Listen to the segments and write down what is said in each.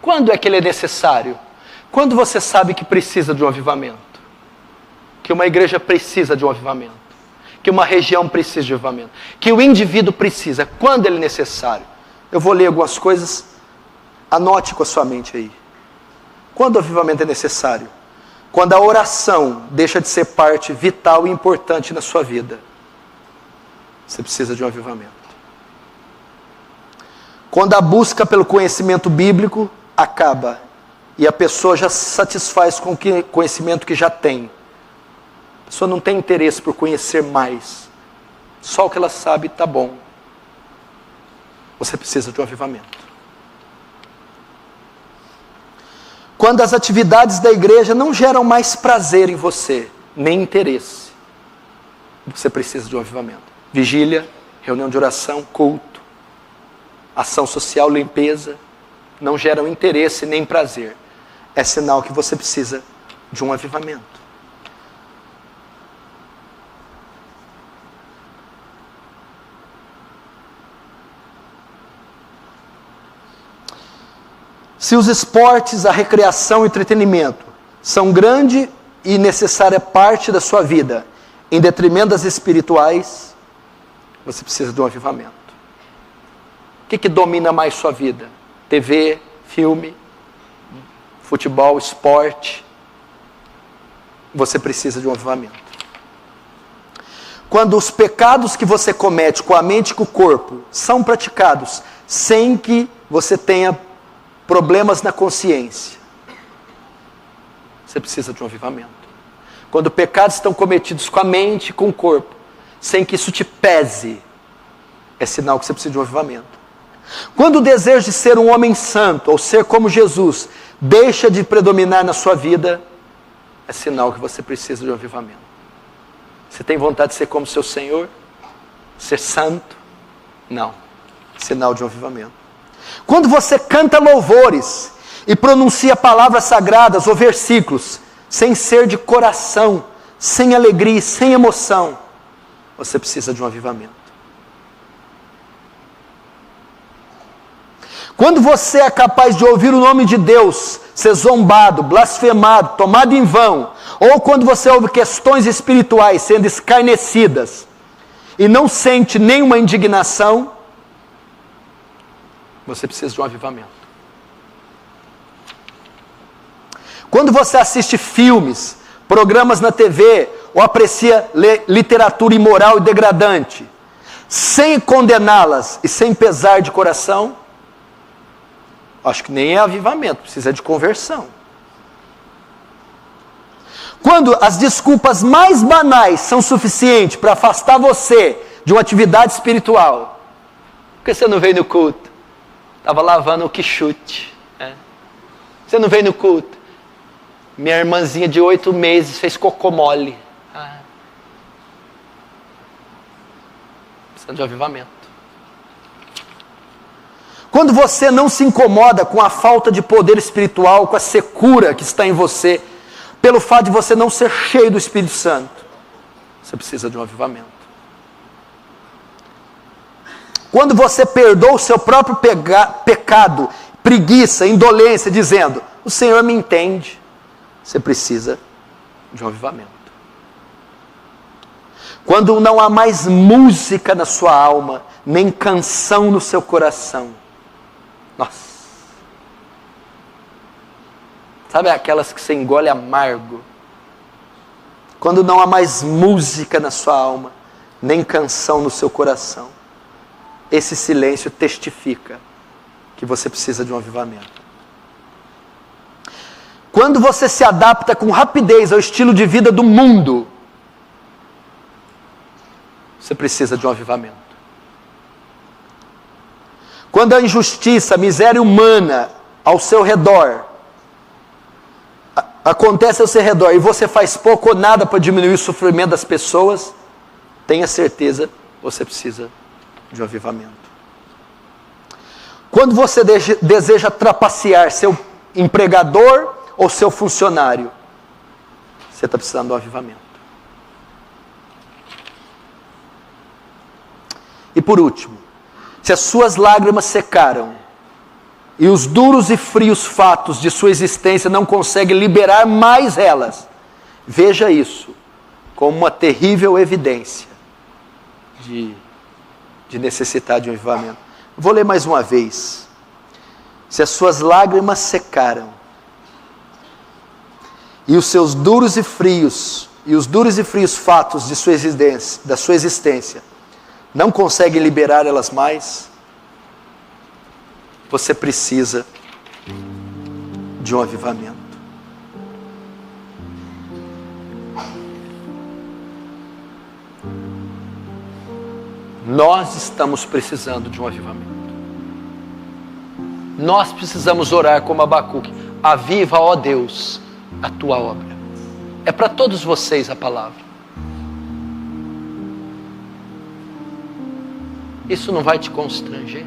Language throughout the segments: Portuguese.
Quando é que ele é necessário? Quando você sabe que precisa de um avivamento. Que uma igreja precisa de um avivamento. Que uma região precisa de um avivamento. Que o indivíduo precisa. Quando ele é necessário? Eu vou ler algumas coisas. Anote com a sua mente aí. Quando o avivamento é necessário? Quando a oração deixa de ser parte vital e importante na sua vida. Você precisa de um avivamento. Quando a busca pelo conhecimento bíblico acaba e a pessoa já se satisfaz com o conhecimento que já tem. A pessoa não tem interesse por conhecer mais. Só o que ela sabe está bom. Você precisa de um avivamento. Quando as atividades da igreja não geram mais prazer em você, nem interesse, você precisa de um avivamento. Vigília, reunião de oração, culto, ação social, limpeza, não geram interesse nem prazer. É sinal que você precisa de um avivamento. Se os esportes, a recreação e o entretenimento são grande e necessária parte da sua vida, em detrimento das espirituais, você precisa de um avivamento. O que domina mais sua vida? TV, filme, futebol, esporte. Você precisa de um avivamento. Quando os pecados que você comete com a mente e com o corpo são praticados sem que você tenha problemas na consciência, você precisa de um avivamento. Quando pecados estão cometidos com a mente e com o corpo, sem que isso te pese, é sinal que você precisa de um avivamento. Quando o desejo de ser um homem santo, ou ser como Jesus, deixa de predominar na sua vida, é sinal que você precisa de um avivamento. Você tem vontade de ser como seu Senhor? Ser santo? Não. Sinal de um avivamento. Quando você canta louvores e pronuncia palavras sagradas ou versículos, sem ser de coração, sem alegria, sem emoção, você precisa de um avivamento. Quando você é capaz de ouvir o nome de Deus ser zombado, blasfemado, tomado em vão, ou quando você ouve questões espirituais sendo escarnecidas e não sente nenhuma indignação, você precisa de um avivamento. Quando você assiste filmes, programas na TV, ou aprecia literatura imoral e degradante, sem condená-las e sem pesar de coração, acho que nem é avivamento, precisa de conversão. Quando as desculpas mais banais são suficientes para afastar você de uma atividade espiritual, por que você não veio no culto? Estava lavando o quichute. Você não veio no culto? Minha irmãzinha de 8 meses fez cocô mole. Precisa de um avivamento. Quando você não se incomoda com a falta de poder espiritual, com a secura que está em você, pelo fato de você não ser cheio do Espírito Santo, você precisa de um avivamento. Quando você perdoa o seu próprio pecado, preguiça, indolência, dizendo, o Senhor me entende, você precisa de um avivamento. Quando não há mais música na sua alma, nem canção no seu coração, nossa, sabe aquelas que você engole amargo? Quando não há mais música na sua alma, nem canção no seu coração, esse silêncio testifica que você precisa de um avivamento. Quando você se adapta com rapidez ao estilo de vida do mundo, você precisa de um avivamento. Quando a injustiça, a miséria humana ao seu redor acontece ao seu redor e você faz pouco ou nada para diminuir o sofrimento das pessoas, tenha certeza, você precisa de um avivamento. Quando você deseja trapacear seu empregador ou seu funcionário, você está precisando de um avivamento. E por último, se as suas lágrimas secaram e os duros e frios fatos de sua existência não conseguem liberar mais elas. Veja isso como uma terrível evidência de necessidade de um avivamento. Vou ler mais uma vez. Se as suas lágrimas secaram, e os seus duros e frios fatos de da sua existência não conseguem liberar elas mais, você precisa de um avivamento. Nós estamos precisando de um avivamento. Nós precisamos orar como Abacuque: aviva, ó Deus, a tua obra. É para todos vocês a palavra. Isso não vai te constranger?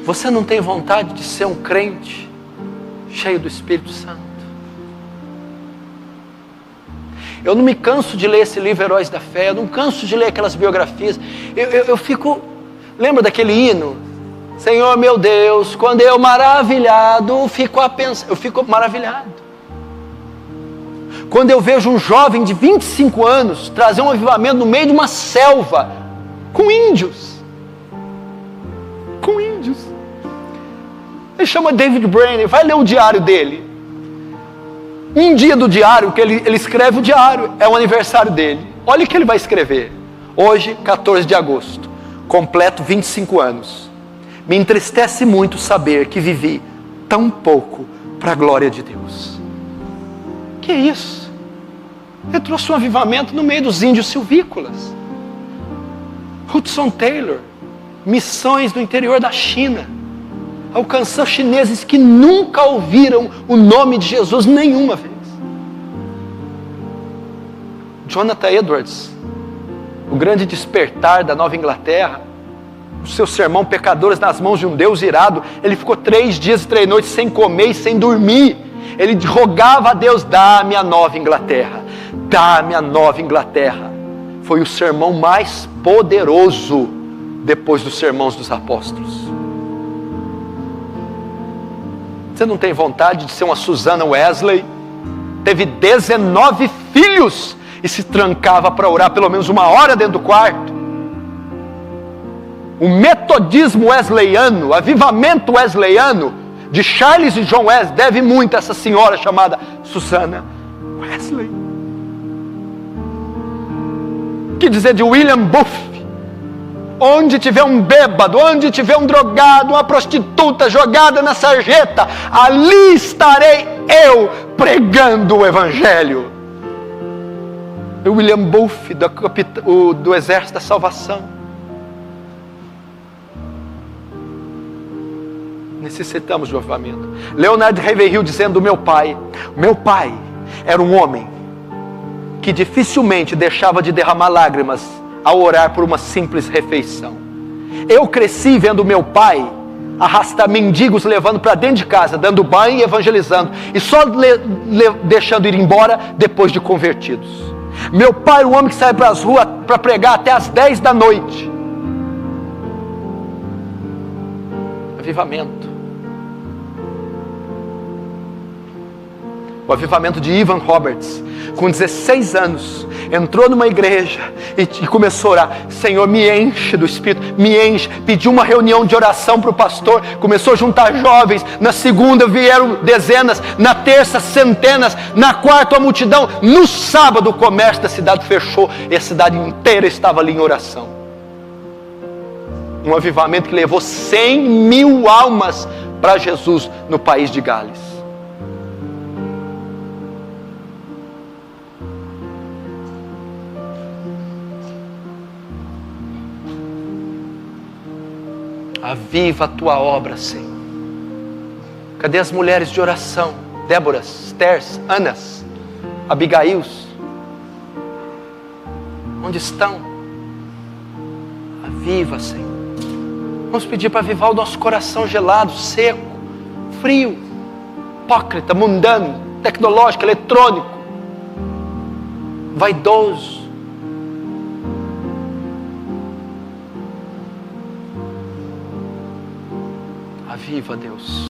Você não tem vontade de ser um crente cheio do Espírito Santo? Eu não me canso de ler esse livro Heróis da Fé, eu não canso de ler aquelas biografias. Eu fico... Lembra daquele hino? Senhor meu Deus, quando eu maravilhado, eu fico maravilhado. Quando eu vejo um jovem de 25 anos trazer um avivamento no meio de uma selva, com índios. Com índios. Ele chama David Brainerd, vai ler o diário dele. Um dia do diário, que ele escreve o diário, é o aniversário dele. Olha o que ele vai escrever. Hoje, 14 de agosto, completo 25 anos. Me entristece muito saber que vivi tão pouco para a glória de Deus. Que isso? Ele trouxe um avivamento no meio dos índios silvícolas. Hudson Taylor, missões no interior da China, alcançou chineses que nunca ouviram o nome de Jesus nenhuma vez. Jonathan Edwards, o grande despertar da Nova Inglaterra, o seu sermão Pecadores nas mãos de um Deus irado, ele ficou 3 dias e 3 noites sem comer e sem dormir. Ele rogava a Deus: dá-me a Nova Inglaterra, dá-me a Nova Inglaterra. Foi o sermão mais poderoso depois dos sermões dos apóstolos. Você não tem vontade de ser uma Susana Wesley? Teve 19 filhos e se trancava para orar pelo menos 1 hora dentro do quarto. O metodismo wesleyano, o avivamento wesleyano de Charles e John Wesley deve muito a essa senhora chamada Susana Wesley. Que dizer de William Booth? Onde tiver um bêbado, onde tiver um drogado, uma prostituta jogada na sarjeta, ali estarei eu pregando o Evangelho. William Booth, do Exército da Salvação. Necessitamos de um avivamento. Leonard Ravenhill dizendo: meu pai era um homem que dificilmente deixava de derramar lágrimas ao orar por uma simples refeição. Eu cresci vendo meu pai arrastar mendigos, levando para dentro de casa, dando banho e evangelizando, e só deixando ir embora depois de convertidos. Meu pai era um homem que saía para as ruas para pregar até as 10 da noite. Avivamento. O avivamento de Evan Roberts, com 16 anos, entrou numa igreja e começou a orar: Senhor, me enche do Espírito, me enche. Pediu uma reunião de oração para o pastor, começou a juntar jovens. Na segunda vieram dezenas, na terça centenas, na quarta a multidão. No sábado o comércio da cidade fechou e a cidade inteira estava ali em oração. Um avivamento que levou 100.000 almas para Jesus no país de Gales. Aviva a tua obra, Senhor. Cadê as mulheres de oração? Déboras, Estérs, Anas, Abigails? Onde estão? Aviva, Senhor. Vamos pedir para avivar o nosso coração gelado, seco, frio, hipócrita, mundano, tecnológico, eletrônico, vaidoso. viva, Deus.